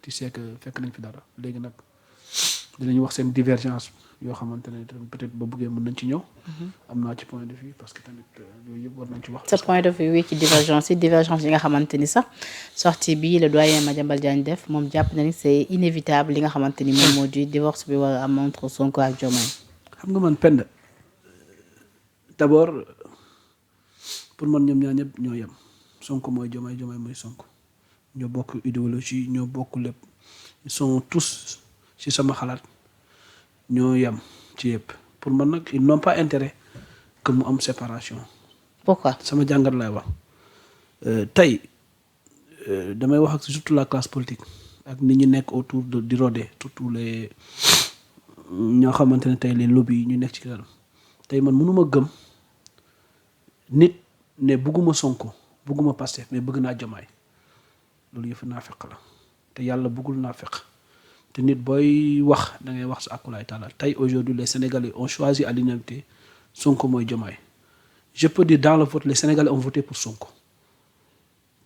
tu sais que fekk nañ fi dara léegi nag dinañu wax seen divergence yoo xamante ne peut-être ba bëggee mën nañ ci ñëw. am naa ci point de vue parce que tamit yooyu yëpp war nañ ci wax. sa point de vue wi ci divergence yi nga xamante ni sax sortie bi le doyen Madiambal Diagne def moom jàpp na ni c'est inévitable li nga xamante ni moom moo di divorce bi war a am entre Sonko ak Diomaye. xam nga man Penda d'abord pour man ñoom ñaar ñëpp ñoo yem Sonko mooy Diomaye mooy Sonko ñoo bokk idéologie ñoo bokk lépp ils sont tous ci sama xalaat ñoo yem ci yëpp pour man nag ils n'ont pas intérêt que mu am séparation. Pourquoi sama jàngat lay wax tey damay wax ak surtout la classe politique ak nit ñi nekk autour de di rôder surtout les ñoo xamante ne tey les lobbies yi ñu nekk ci kanam tey man mënuma gëm nit ne bëgguma Sonko bëgguma Pastef mais bëgg naa Diomaye loolu yëpp naa fekk la te yàlla bëggul naa fekk te nit booy wax da ngay wax sa akulaay taala tey aujourd'hui les Sénégalais ont choisi à l'unanimité Sonko mooy Diomaye. Je peux dire dans le vote les Sénégalais ont voté pour Sonko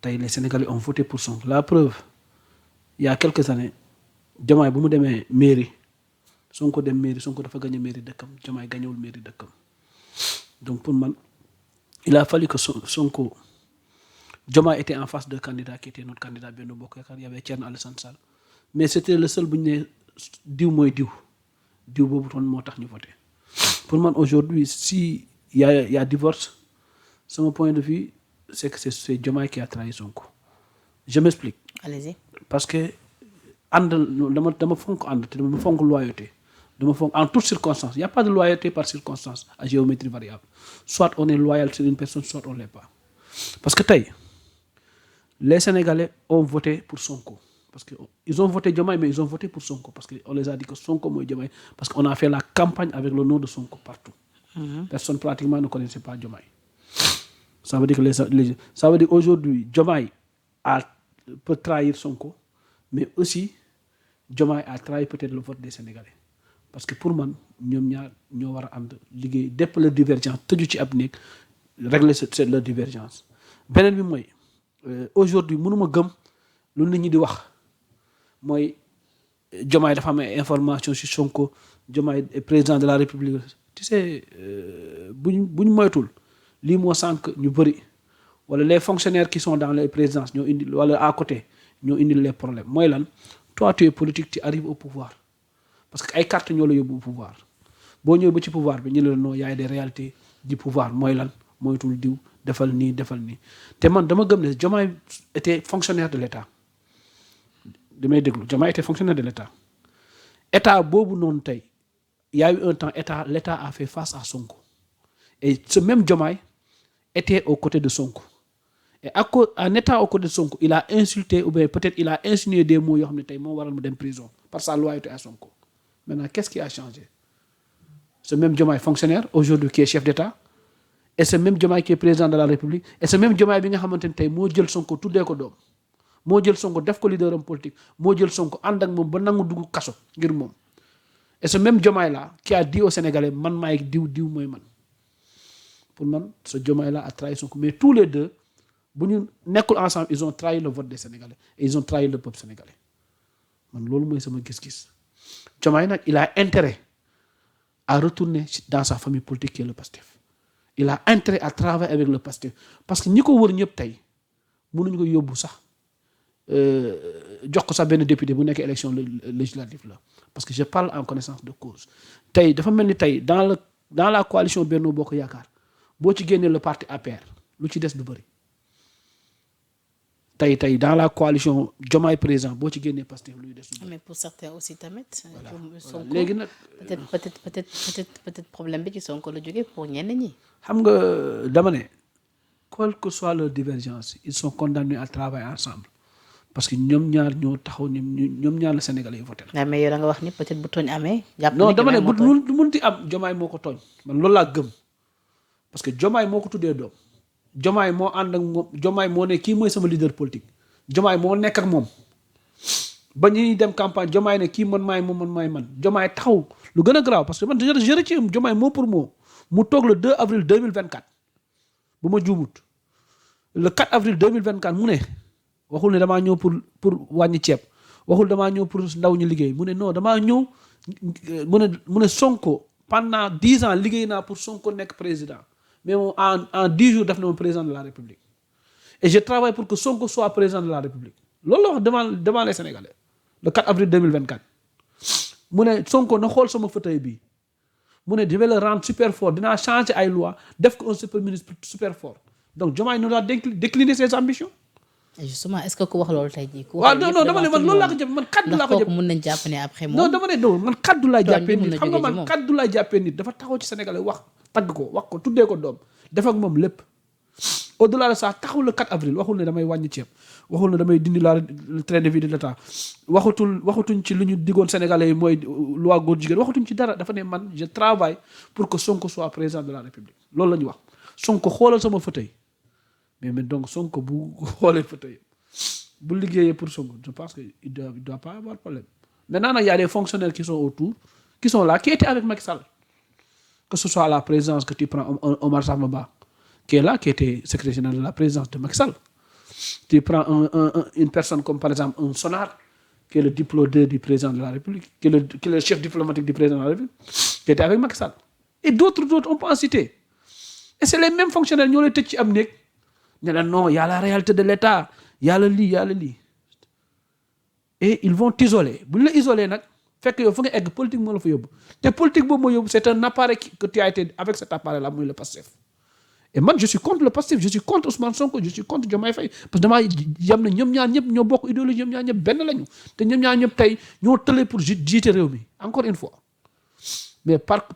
tey les Sénégalais ont voté pour Sonko la preuve il y a quelques années Diomaye bu mu demee mairie Sonko dem mairie Sonko dafa gagné mairie dëkkam Diomaye gagnewul mairie dëkkam donc pour man il a fallu que Sonko Diomaye était en face de candidat qui était notre candidat Benno Bokk Yaakaar il y avait Thierno Alassane Sall mais c'était le seul bu ñu ne diw mooy diw boobu toon moo tax ñu voté pour man aujourd'hui si il y a divorce mon point de vue c'est que c'est Diomaye qui a trahi Sonko je m'explique. Allez-y. Parce que ànd dama fonk ànd te dama fonk loyauté dama fonk en toutes circonstances il y a pas de loyauté par circonstance à géométrie variable soit on est loyal sur une personne soit on l'est pas parce que tey les Sénégalais ont voté pour Sonko parce que ils ont voté Diomaye mais ils ont voté pour Sonko parce que on les a dit que Sonko mooy Diomaye parce qu'on a fait la campagne avec le nom de Sonko partout. Personne pratiquement ne connaissait pas Diomaye. Ça veut dire que ça veut dire aujourd'hui Diomaye peut trahir Sonko mais aussi Diomaye a trahi peut-être le vote des Sénégalais parce que pour man ñoom ñaar ñoo war a ànd liggéey dépp la divergence tëju ci ab néeg régler leur divergence beneen bi mooy aujourd'hui mënuma gëm lu nit ñi di wax mooy Diomaye dafa am information sur Sonko Diomaye est président de la République tu sais buñ moytul lii moo sànq ñu bëri wala les fonctionnaires qui sont dans les présidences ñoo indi wala à côté ñoo indi les problèmes mooy lan toi tu es politique tu arrives au pouvoir parce que ay carte ñoo la yóbbu au pouvoir boo ñëwee ba ci pouvoir bi ñu ne la non yaay des réalités du pouvoir mooy lan moytul diw defal nii te man dama gëm ne Diomaye était fonctionnaire de l'État damay déglu Diomaye était fonctionnaire de l'État état boobu noonu tey il y a eu un temps l'État a fait face à Sonko et ce même Diomaye était aux côtés de Sonko et en étant aux côtés de Sonko il a insulté ou bien peut-être il a insinué des mots yoo xam ne tey moo waral mu dem prison par sa loyauté à Sonko maintenant qu'est-ce qui a changé ce même Diomaye fonctionnaire aujourd'hui qui est chef d'État et ce même Diomaye qui est président de la République et ce même Diomaye bi nga xamante ne tey moo jël Sonko tuddee ko doom moo jël Sonko def ko leader am politique moo jël Sonko ànd ak moom ba nangu dugg kaso ngir moom et ce même Diomaye là qui a dit aux Sénégalais man maay diw mooy man pour man ce Diomaye là a trahi Sonko mais tous les deux bu ñu nekkul ensemble ils ont trahi le vote des Sénégalais et ils ont trahi le peuple sénégalais man loolu mooy sama gis-gis Diomaye nag il a intérêt à retourner dans sa famille politique qui est le PASTEF il a intérêt à travailler avec le PASTEF parce que ñi ko wër ñëpp tey mënuñu ko yóbbu sax jox ko sax benn député bu nekk élection législative la parce que je parle en connaissance de cause tey dafa mel ni tey dans la coalition Benno Bokk Yaakaar boo ci génnee le parti APR lu ci des du bëri tey dans la coalition Diomaye président boo ci génnee Pastef luy des du bëri. mais pour certains aussi tamit. voilà léegi nag. peut-être problème bi ci Sonko la jógee pour ñenn ñi. xam nga dama ne quelle que soit leur divergence ils sont condamnés à travailler ensemble parce que ñoom ñaar ñoo taxaw ñoom ñaar la Sénégalais yi voté. mais yow da nga wax ni peut-être bu tooñ amee. jàpp non dama ne bu munti am Diomaye moo ko tooñ man loolu laa gëm parce que Diomaye moo ko tuddee doom Diomaye moo ànd ak moom Diomaye moo ne kii mooy sama leader politique Diomaye moo nekk ak moom ba ñuy dem campagne Diomaye ne kii man maay man Diomaye taxaw lu gën a grave parce que man je retiens Diomaye mot pour mot mu toog le 2 avril 2024 bu ma juumut le 4 avril 2024 mu ne waxul ne damaa ñëw pour wàññi ceeb waxul damaa ñëw pour ndaw ñu liggéey mu ne non damaa ñëw mu ne Sonko pendant 10 ans liggéey naa pour Sonko nekk président mais moom en 10 jours def na ma président de la République et je travaille pour que Sonko soit président de la République loolu la wax devant les Sénégalais le 4 avril 2024 mu ne Sonko na xool sama fauteuil bi mu ne je vais le rendre super fort dinaa changer ay loi def ko un super ministre super fort donc Diomaye nous a décliné ses ambitions. Et justement est-ce que ku wax loolu tey jii. waaw non dama ne man loolu laa ko jàpp man kaddu laa ko jàpp ndax kooku mën nañ jàpp ne après moom. non dama ne non man kaddu laa jàppee mën nit na xam nga jógee ci man moom. kaddu laa jàppee nit dafa taxaw ci Sénégalais wax tagg ko wax ko tuddee ko doom def ak moom lépp au delà de ça taxaw le 4 avril waxul ne damay wàññi ceeb waxul ne damay dindi le train de vie de l'État waxatuñ ci lu ñu diggoon Sénégalais yi mooy loi góor jigéen waxatuñ ci dara dafa ne man je travaille pour que Sonko soit président de la République loolu la ñu wax Sonko xoolal sama fauteuil mais donc Sonko bu xoolee fauteuil bu liggéeyee pour Sonko je pense que il doit pas avoir problème maintenant nag y a des fonctionnaires qui sont autour qui sont là qui étaient avec Macky Sall que ce soit à la présidence que tu prends Omar Samba qui est là qui était secrétaire général de la présidence de Macky Sall tu prends une personne comme par exemple un Sonar qui est le diplômé du président de la République qui est le chef diplomatique du président de la République qui était avec Macky Sall et d'autres on peut en citer et c'est les mêmes fonctionnaires ñoo lay tëj ci am néeg ne la non y a la réalité de l'État y a le lii et ils vont t'isoler bu ñu la isoler nag fekk yow fa nga egg politique moo la fa yóbbu te politique boobu moo yóbbu c'est un appareil que tu as été avec cet appareil là muy le Pastef et man je suis contre le Pastef je suis contre Ousmane Sonko je suis contre Diomaye Faye parce que damaa yam ne ñoom ñaar ñëpp ñoo bokk idéologie ñoom ñaar ñëpp benn lañu te ñoom ñaar ñëpp tey ñoo tële pour jiite réew mi encore une fois mais par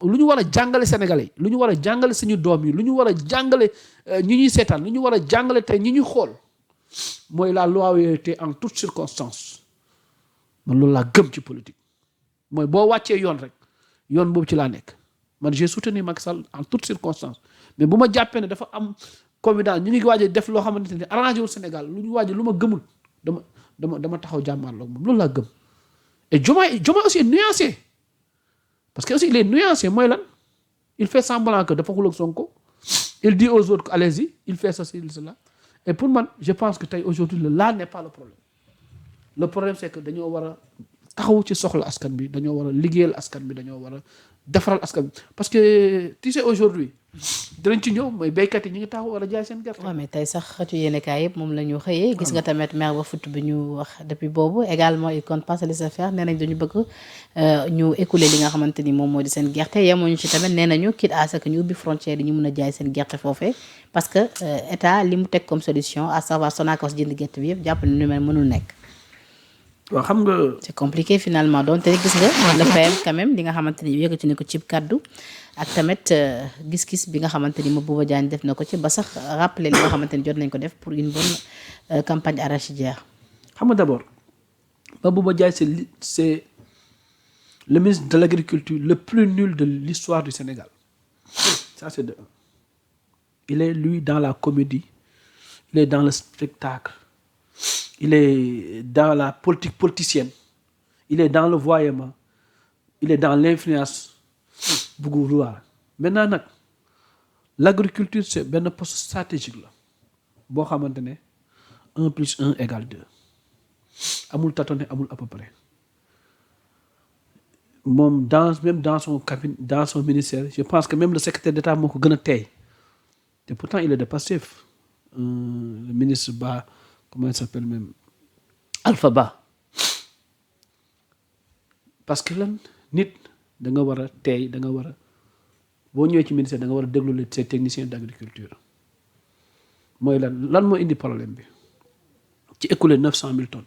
lu ñu war a jàngale Sénégalais yi lu ñu war a jàngale suñu doom yi lu ñu war a jàngale ñi ñuy seetaan lu ñu war a jàngale tey ñi ñuy xool mooy la loyauté en toutes circonstances man loolu laa gëm ci politique mooy boo wàccee yoon rek yoon boobu ci laa nekk man j'ai soutenu Macky Sall en toutes circonstances mais bu ma jàppee ne dafa am convidence ñu ngi waaj a def loo xamante ne arrangé wul Sénégal lu ñu waaj lu ma gëmul dama taxaw jàmmaarloo moom loolu laa gëm et Diomaye aussi est nuancé parce que aussi il est nuancé mooy lan il fait semblant que dafa xuloo ak Sonko il dit aux autres allez-y il fait ceci cela et pour man je pense que tey aujourd'hui là n'est pas le problème c'est que dañoo war a taxaw ci soxla askan bi dañoo war a liggéeyal askan bi dañoo war a defaral askan bi parce que tu sais aujourd'hui dinañ ci ñëw mooy béykat yi ñu ngi taxaw war a jaay seen gerte. waaw mais tey sax xëtu yéenekaay yëpp moom la ñu xëyee. gis nga tamit maire ba Fouta bi ñu wax depuis boobu également il compte pas se laisser faire nee nañ dañu bëgg ñu écouler li nga xamante ni moom moo di seen gerte yemuñu ci tamit nee nañu quitte à ce que ñu ubbi frontière yi ñu mun a jaay seen gerte foofee parce que état li mu teg comme solution à savoir Sonacos jënd gerte bi yëpp jàpp ni mel mënul nekk. waaw xam nga. c'est compliqué finalement donc te gis nga le PM quand même li nga xamante ni yëkkati na ko ci kaddu ak tamit gis-gis bi nga xamante ni Mabouba Diagne def na ko ci ba sax rappeler li nga xamante ni jot nañ ko def pour une bonne campagne arachidière. xam nga d'abord Mabouba Diagne c'est le ministre de l'agriculture le plus nul de l'histoire du Sénégal ça c'est de un. Il est lui dans la comédie il est dans le spectacle. Il est dans la politique politicienne il est dans le voyement il est dans l'influence buggu ruwaar maintenant nag l'agriculture c'est benn poste stratégique la boo xamante ne 1 + 1 = 2 amul tâtonner amul à peu près moom même dans son cabinet dans son ministère je pense que même le secrétaire d'État moo ko gën a teey te pourtant il est de Pastef le ministre Ba comment il s'appelle même Alpha Ba parce que lan nit da nga war a teey da nga war a boo ñëwee ci ministère da nga war a déglu les techniciens d'agriculture mooy lan moo indi problème bi ci écoulé 900 000 tonnes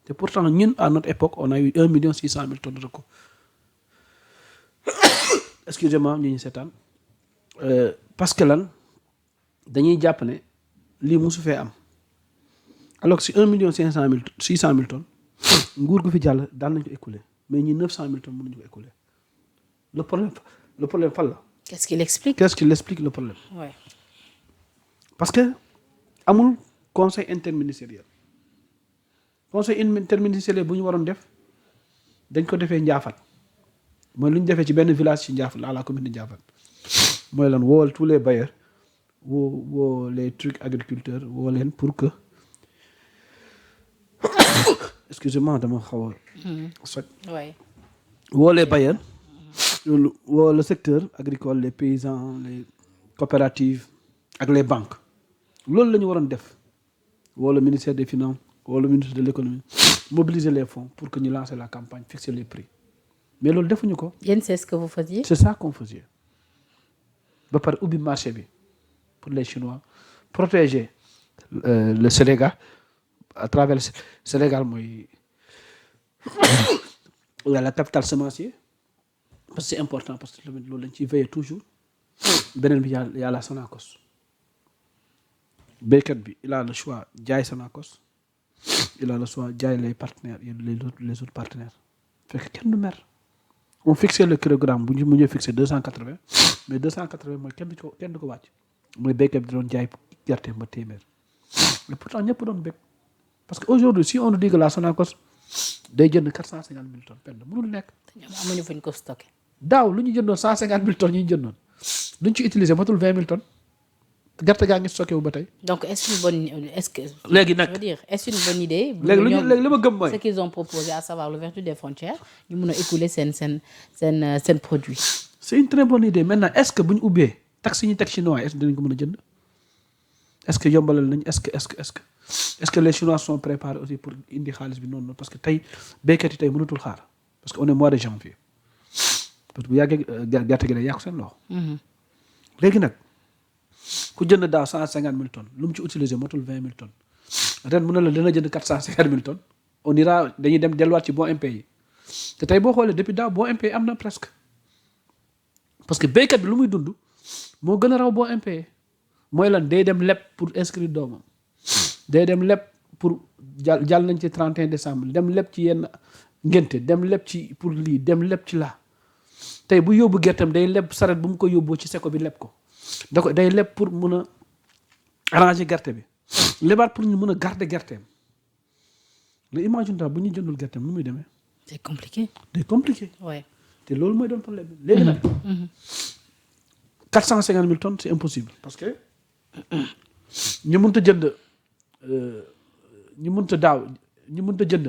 te pourtant ñun à notre époque on a eu 1 600 000 tonnes de reco excusez-moi ñu seetaan parce que lan dañuy jàpp ne lii musu fee am alors que si 1 600 000 tonnes nguur gu fi jàll daal nañ ko écouler mais ñi 900 000 tonnes mënuñu ko écouler le problème fan la. Qu'est-ce qu'il explique le problème. Ouais. Parce que amul conseil interministériel bu ñu waroon def dañ ko defee Ndiaffate mooy lu ñu defee ci benn village ci Ndiaffate la commune de Ndiaffate mooy lan wool tous les bailleurs woo les trucs agriculteurs woo leen pour que excusez-moi dama xaw a soj. oui. woo les bailleurs woo le secteur agricole les paysans les coopératives ak les banques loolu la ñu waroon def woo le ministère des finances woo le ministre de l'économie mobiliser les fonds pour que ñu lancer la campagne fixer les prix mais loolu defuñu ko. yéen c'est ce que vous faisiez. c'est ça qu'on faisait ba pare ubbi marché bi pour les Chinois protéger le Sénégal à travers le Sénégal mooy la capitale semencier parce que c'est important parce que tamit loolu lañ ciy veiller toujours beneen bi y a la Sonacos béykat bi il a le choix jaay Sonacos il a le choix jaay les partenaires les autres partenaires fekk kenn du mer on fixé le kilogramme bu ñu mu ñëw fixé 280 mais 280 mooy kenn du ko wàcc mooy béykat bi doon jaay gerte ba téeméer mais pourtant ñëpp doon béy parce que aujourd'hui si on nous dit que la Sonacos day jënd 450 000 tonnes penn mënul nekk. ñoom amuñu fuñ ko stocké. daaw lu ñu jëndoon 150 000 tonnes ñu jëndoon lu ñu ci utilisé matul 20 000 tonnes gerte gaa ngi stocké wu ba tey. donc est-ce une bonne est-ce que. léegi nag je veux dire est-ce une bonne idée. léegi li ma gëm mooy. ce qu'ils ont proposé à savoir l'ouverture des frontières ñu mun a écouler seen produit. c'est une très bonne idée maintenant est-ce que bu ñu ubbee taxe yi ñu teg chinois est-ce que dinañ ko mën a jënd est-ce que yombalal nañ est-ce que les Chinois sont préparés aussi pour indi xaalis bi noonu parce que tey béykat yi tey mënatul xaar parce que on est mois de janvier parce que bu yàggee gerte gi day yàqu seen loxo. léegi nag ku jënd daaw 150 000 tonnes lu mu ci utiliser motul 20 000 tonnes ren mu ne la dana jënd 450 000 tonnes on ira dañuy dem delluwaat ci bon impayé te tey boo xoolee depuis daaw bon impayé am na presque parce que béykat bi lu muy dund moo gën a raw bon impayé mooy lan day dem leb pour inscrire doomam. day dem leb pour jàll nañ ci 31 décembre dem leb ci yenn ngénte dem leb ci pour lii dem leb ci laa tey bu yóbbu gerteem day leb saret bu mu ko yóbboo ci seko bi leb ko day leb pour mun a arranger gerte bi lebaat pour ñu mun a garder gerteem le imagine ta bu ñu jëndul gerteem nu muy demee. c'est compliqué. day compliqué. ouais. te loolu mooy doon problème bi léegi nag. 450 000 tonnes c'est impossible parce que ñu mënta jënd. ñu mënta jënd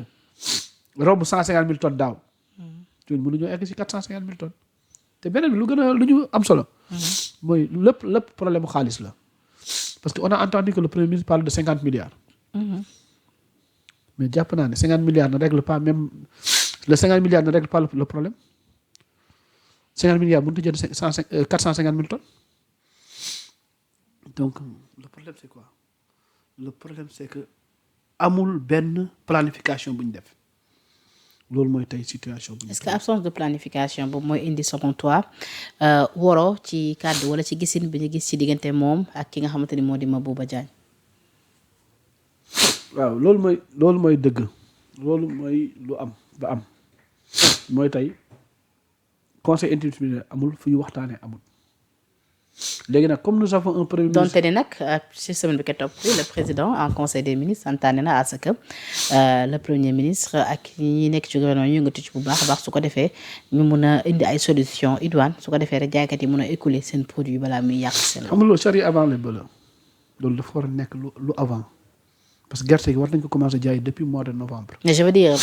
romb 150 000 tonnes daaw. ñun mënuñoo egg ci 450 000 tonnes. te beneen bi lu ñu am solo. mooy lépp problème mu xaalis la. parce que on a entendu que le premier ministre parle de 50 milliards. mais jàpp naa ne 50 milliards ne règle pas même le 50 milliards ne règle pas le problème 50 milliards mënut a jënd 450 000 tonnes. donc le problème c'est quoi. le problème c'est que amul benn planification bu ñu def loolu mooy tey situation bu ñu. est-ce que absence de planification boobu mooy indi selon toi woro ci kàddu wala ci gisin bi ñu gis ci diggante moom ak ki nga xamante ni moo di Mabouba Diagne. waaw loolu mooy dëgg loolu mooy lu am ba am mooy tey conseil intérimaire amul fu ñu waxtaanee amul. léegi nag comme nous avons un premier ministre. donte ne nag ci semaine bi ko topp le président en conseil des ministres santaane na à ce que le premier ministre ak ñi nekk ci gouvernement ñu yëngatu ci bu baax a baax su ko defee ñu mun a indi ay solution idoine su ko defee rek jaaykat yi mun a écouler seen produit balaa muy yàq seen. xam nga loolu charrue avant les bœufs loolu dafa war a nekk lu avant parce que gerte gi war nañ ko commencer jaay depuis mois de novembre. mais je veux dire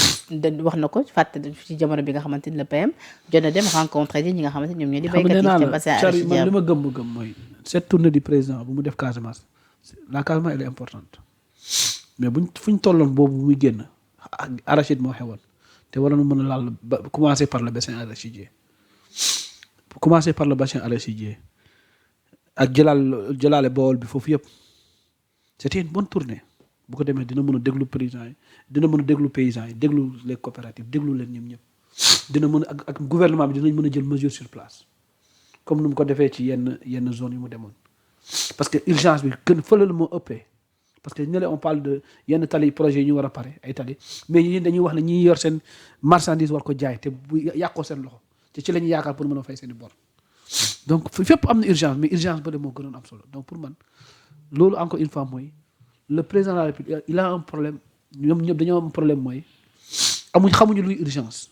wax na ko fàtte ci jamono bi nga xamante ni le PM jot na dem rencontrer ñi nga xamante ni ñoom ñoo di béykat yi ca bassin arachidier man li ma gëm mooy cette tournée du président bu mu def Casamance la Casamance elle est importante mais fu ñu tolloon boobu muy génn arachide moo xewoon te waroon mën a laal ba commencer par le bassin arachidier ak jëlaale Bawol bi foofu yëpp c'était une bonne tournée. bu ko demee dina mën a déglu paysans yi dina mën a déglu paysans yi déglu les coopératives déglu leen ñoom ñëpp dina mën a ak gouvernement bi dinañ mën a jël mesure sur place comme nu mu ko defee ci yenn zone yu mu demoon parce que urgence bi gën fële la moo ëppee parce que ñële on parle de yenn tali projet yi ñu war a pare ay tali mais ñi dañuy wax ne ñi yor seen marchandise war ko jaay te bu yàqoo seen loxo te ci la ñuy yaakaar pour mën a fay seen i bor donc fépp am na urgence mais urgence ba de moo gënoon am solo donc pour man loolu encore une fois mooy le président de la République il a un problème ñoom ñëpp dañoo am problème mooy xamuñu luy urgence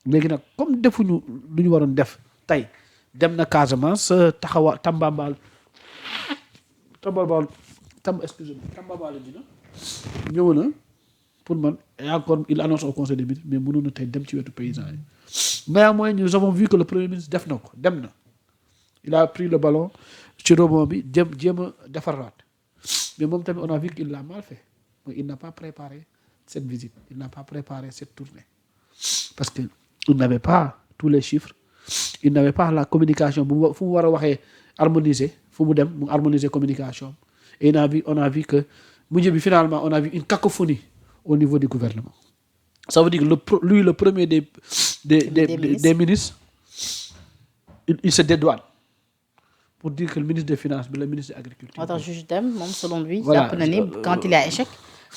léegi nag comme defuñu lu ñu waroon def tey dem na Casamance Tambambalu dina ñëw na pour moi, et encore il annonce au conseil des ministres mais mënoon na tey dem ci wetu paysans yi. Néanmoins nous avons vu que le premier ministre def na ko dem na il a pris le ballon ci rebond bi jéem a defaraat mais moom tamit on a vu qu'il l'a mal fait il n'a pas préparé cette visite il n'a pas préparé cette tournée parce que il n'avait pas tous les chiffres il n'avait pas la communication fu mu war a waxee harmoniser fu mu dem mu harmoniser communication et on a vu que mujj bi finalement on a vu une cacophonie au niveau du gouvernement. Ça veut dire que lui le premier des ministres il se dédouane pour dire que le ministre des finances bi le ministre de l'agriculture. moo tax juge dem moom selon lui. Voilà. jàpp na ni quand il y a échec.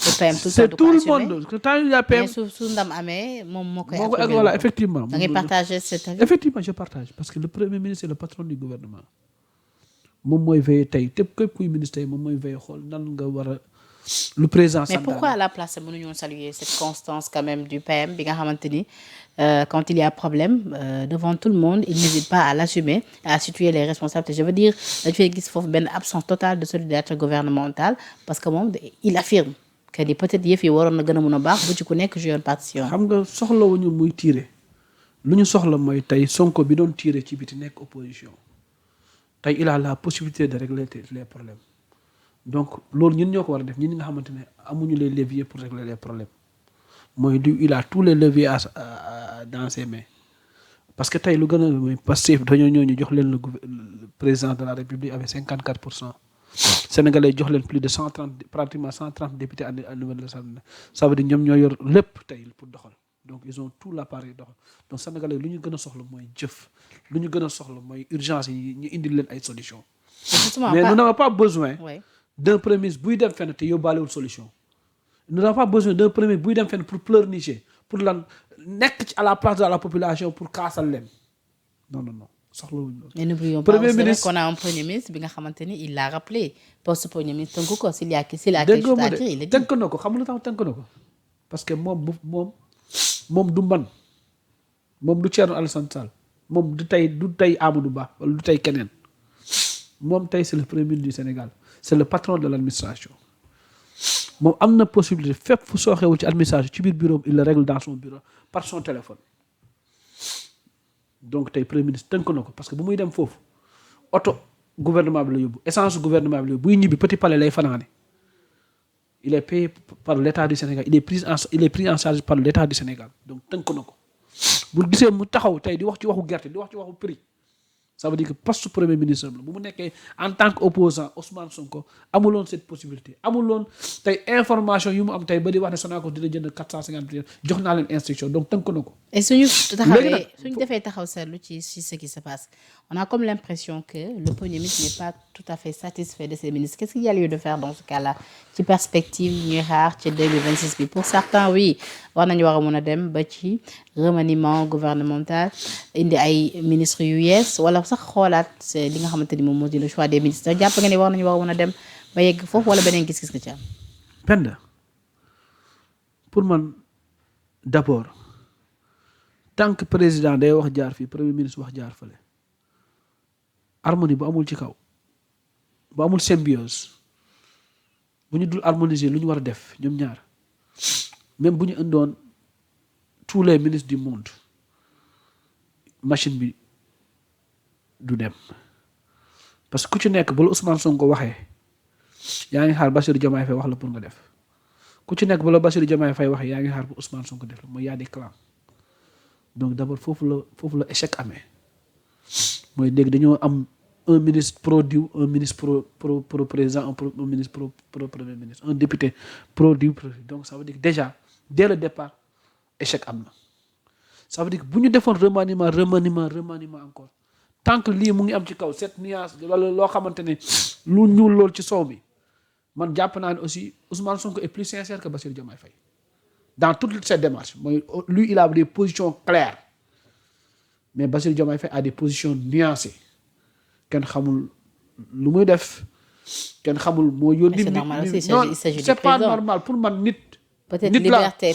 le PM C'est tout le monde quand il y a PM. mais su ndam amee moom moo koy. Voilà effectivement. da ngay partager cet avis. Effectivement je partage parce que le premier ministre est le patron du gouvernement moom mooy veiller tey képp kuy ministre tey moom mooy veiller xool nan nga war a le président. Mais pourquoi à la place mënuñoo saluer cette constance quand même du PM bi nga xamante ni quand il y a problème devant tout le monde il n'hésite pas à l'assumer à situer les responsabilités je veux dire dañu fay gis foofu benn absence totale de solidarité gouvernementale parce que moom il affirme que ni peut-être yëf yi waroon na gën a mun a baax bu ci ku nekk jouer partition. xam nga soxlawuñu muy tirer lu ñu soxla mooy tey Sonko bi doon tirer ci biti nekk opposition tey il a la possibilité de régler les problèmes donc loolu ñun ñoo ko war a def ñun ñi nga xamante ne amuñu les leviers pour régler les problèmes mooy lui il a tous les leviers dans ses mains parce que tey lu gën a mooy Pastef dañoo ñëw ñu jox leen le président de la République avec 54%. Sénégalais jox leen plus de 130 députés à niveau de l'Assemblée ça veut dire ñoom ñoo yor lépp tey pour doxal donc ils ont tout l'appareil doxal donc Sénégalais lu ñu gën a soxla mooy jëf lu ñu gën a soxla mooy urgence yi ñu indil leen ay solutions. Mais nous n'avons pas besoin d'un premier ministre buy dem fenn te yóbbaalewul solution. Nous n'avons pas besoin d'un premier ministre buy dem fenn pour pleurnicher pour lan nekk ci à la place de la population pour kaasal leen non. Mais n'oublions pas aussi qu'on a un premier ministre bi nga xamante ni il l'a rappelé poste premier ministre tënk ko s'il y a quelque chose à dire il est dit. tënk na ko xam nga lu tax tënk na ko parce que moom du man moom du Thierno Alassane Sall moom du tey Amadou Ba wala du tey keneen moom tey c'est le premier ministre du Sénégal c'est le patron de l'administration moom am na possibilité fépp fu sooxewul ci administration ci biir bureau il le règle dans son bureau par son téléphone. Donc tey premier ministre tënk na ko parce que bu muy dem foofu oto gouvernement bi la yóbbu essence gouvernement bi la yóbbu buy ñibbi Petit Palais lay fanaane il est payé par l'État du Sénégal il est pris en charge par l'État du Sénégal donc tënk na ko bu gisee mu taxaw tey di wax ci waxu gerte di wax ci waxu prix ça veut dire que poste premier ministre la bu mu nekkee en tant que opposant Ousmane Sonko amuloon cette possibilité amuloon tey information yu mu am tey ba di wax ne Sonacos dina jënd 450 jox naa leen instruction donc tënk na ko. Et suñu defee taxaw seetlu ci ce qui se passe on a comme l'impression que le premier ministre n'est pas tout à fait satisfait de ses ministres qu'est-ce qu'il y a lieu de faire dans ce cas-là ci perspective ñuy xaar ci 2026 bi pour certains oui war nañu war a mën a dem ba ci remaniement gouvernemental indi ay ministres yu yees wala sax xoolaat c'est li nga xamante ni moom moo di le choix des ministres jàpp nga ni war nañu war a mën a dem ba yegg foofu wala beneen gis-gis nga ci am. Penda pour man d'abord tant que président day wax jaar fii premier ministre wax jaar fële harmonie bu amul ci kaw bu amul symbiose bu ñu dul harmoniser lu ñu war a def ñoom ñaar même bu ñu indoon tous les ministres du monde machine bi du dem parce que ku ci nekk bu la Ousmane Sonko waxee yaa ngi xaar Bassirou Diomaye Faye wax la pour nga def ku ci nekk bu la Bassirou Diomaye Faye waxee yaa ngi xaar pour Ousmane Sonko def la mooy y a des clans donc d'abord foofu la échec amee mooy léegi dañoo am un ministre pro diw un ministre pro président un ministre pro premier ministre un député pro diw donc ça veut dire que déjà dès le départ échec am na ça veut dire que bu ñu defoon remaniement encore tant que lii mu ngi am ci kaw cette nuance wala loo xamante ne lu ñuul lool ci soow mi man jàpp naa ne aussi Ousmane Sonko est plus sincère que Bassirou Diomaye Faye dans toutes ces démarches mooy lui il a des positions claires mais Bassirou Diomaye Faye a des positions nuancées kenn xamul lu muy def kenn xamul moo yónni. c'est normal aussi non c'est pas normal pour man nit. peut-être liberté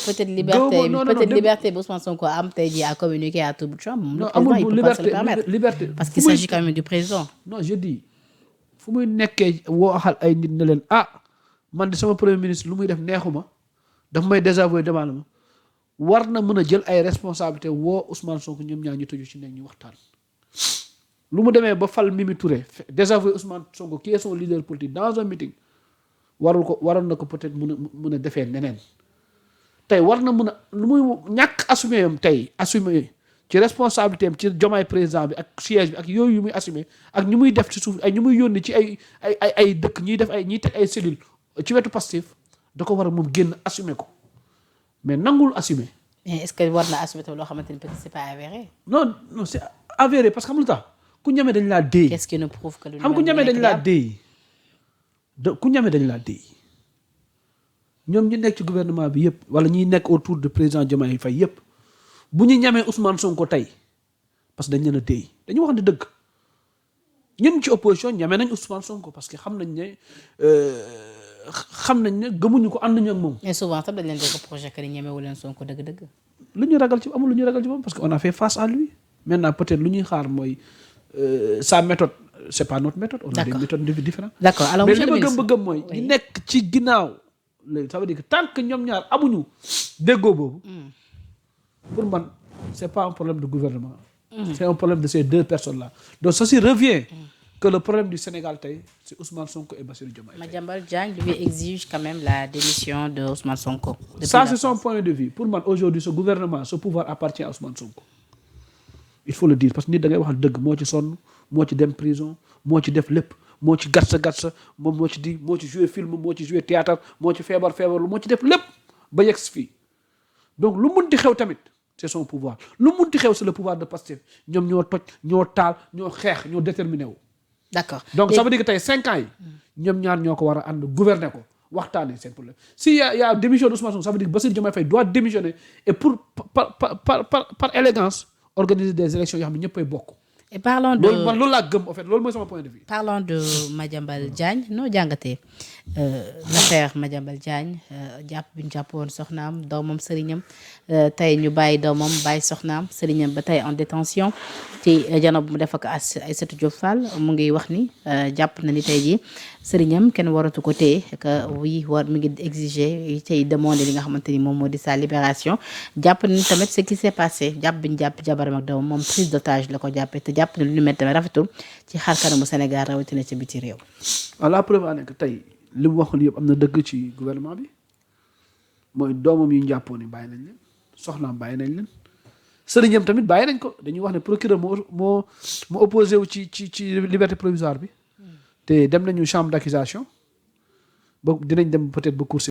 bu Ousmane Sonko am tey jii à communiquer à tout bout de champ. non amul liberté parce qu'il s'agit quand même du président. non je dis fu muy nekkee waxal ay nit ne leen man di sama premier ministre lu muy def neexuma daf may désavoué devant ma war na mën a jël ay responsabilités woo Ousmane Sonko ñoom ñaar ñu tëju ci nekk ñu waxtaan. lu mu demee ba fal Mimi Touré désavoué Ousmane Sonko qui est son leader politique dans un meeting waroon na ko peut-être mën a defee neneen tey war na mën a lu muy ñàkk assumé yam tey assumé ci responsabilité am ci jomaay président bi ak siège bi ak yooyu yu muy assumé ak ñu muy def ci suuf ay ñu muy yónni ci ay dëkk ñuy def ñuy teg ay cellules ci wetu Pastef da ko war a moom génn assumé ko mais nangul assumé. mais est-ce que war na assumé tamit loo xamante ni peut-être c'est pas avéré. non c'est avéré parce que xam lu tax ku ñeme dañ laa déey. qu'est-ce qui nous prouve que xam ku ñeme dañ laa déey ku ñeme dañ laa déey ñoom ñi nekk ci gouvernement bi yëpp wala ñiy nekk autour de président Diomaye Faye yëpp bu ñu ñamee Ousmane Sonko tey parce que dañ leen a déey dañu wax ne dëgg ñun ci opposition ñame nañ Ousmane Sonko parce que xam nañ ne gëmuñu ko ànd nañu ak moom. mais souvent tam dañ leen di reprocher que ni ñemewu leen Sonko dëgg-dëgg. lu ñu ragal ci amul lu ñu ragal ci moom parce que on a fait face à lui maintenant peut-être lu ñuy xaar mooy sa méthode c'est pas notre méthode. on a des méthodes différentes. d'accord alors mais li ma gëm mooy ñi nekk ci ginnaaw ça veut dire que tant que ñoom ñaar amuñu déggoo boobu. pour man c'est pas un problème de gouvernement. C'est un problème de ces deux personnes-là. Donc ceci revient que le problème du Sénégal tey c'est Ousmane Sonko et Bassirou Diomaye Faye. Madiambal Diagne lui exige quand même la démission de Ousmane Sonko. Ça c'est son point de vue. Pour man aujourd'hui ce gouvernement ce pouvoir appartient à Ousmane Sonko. Il faut le dire parce que nit da ngay wax dëgg moo ci sonn moo ci dem prison moo ci def lépp moo ci gatsa moom moo ci jouer film moo ci jouer théâtre moo ci feebarlu moo ci def lépp ba yegg si fii donc lu munti xew tamit c'est son pouvoir lu munti xew c'est le pouvoir de Pastef ñoom ñoo toj ñoo taal ñoo xeex ñoo déterminé wu. D'accord. Donc ça veut dire que tey 5 ans yi ñoom ñaar ñoo ko war a ànd gouverner ko waxtaanee seen problème si y a démission d'Ousmane Sonko ça veut dire que Bassirou Diomaye Faye doit démissionner et pour par élégance organiser des élections yoo xam ne ñëppay bokk. Et parlons de loolu man loolu laa gëm en fait loolu mooy sama point de vue. Parlons de Madiambal Diagne noo jàngatee l'affaire Madiambal Diagne jàpp bi ñu jàppoon soxnaam doomam sëriñam tey ñu bàyyi doomam bàyyi soxnaam sëriñam ba tey en détention ci jano bu mu def ak Aïssatou Diop Fall mu ngi wax ni jàpp na ni tey jii sëriñam kenn waratu ko téye que oui mi ngi exiger tey demander li nga xamante ni moom moo di sa libération jàpp na ni tamit ce qui s'est passé jàpp bi ñu jàpp jabaram ak doomam moom prise d'otage la ko jàppee te jàpp na lu ñu mel tamit rafetul ci xar kanamu Sénégal rawatina ci biti réew. la preuve en est que tey li mu waxoon yëpp am na dëgg ci gouvernement bi mooy doomam yu ñu jàppoon ni bàyyi nañ leen soxnaam bàyyi nañ leen sëriñam tamit bàyyi nañ ko dañuy wax ne procureur moo opposé wu ci liberté provisoire bi te dem nañu chambre d'accusation ba dinañ dem peut-être ba cour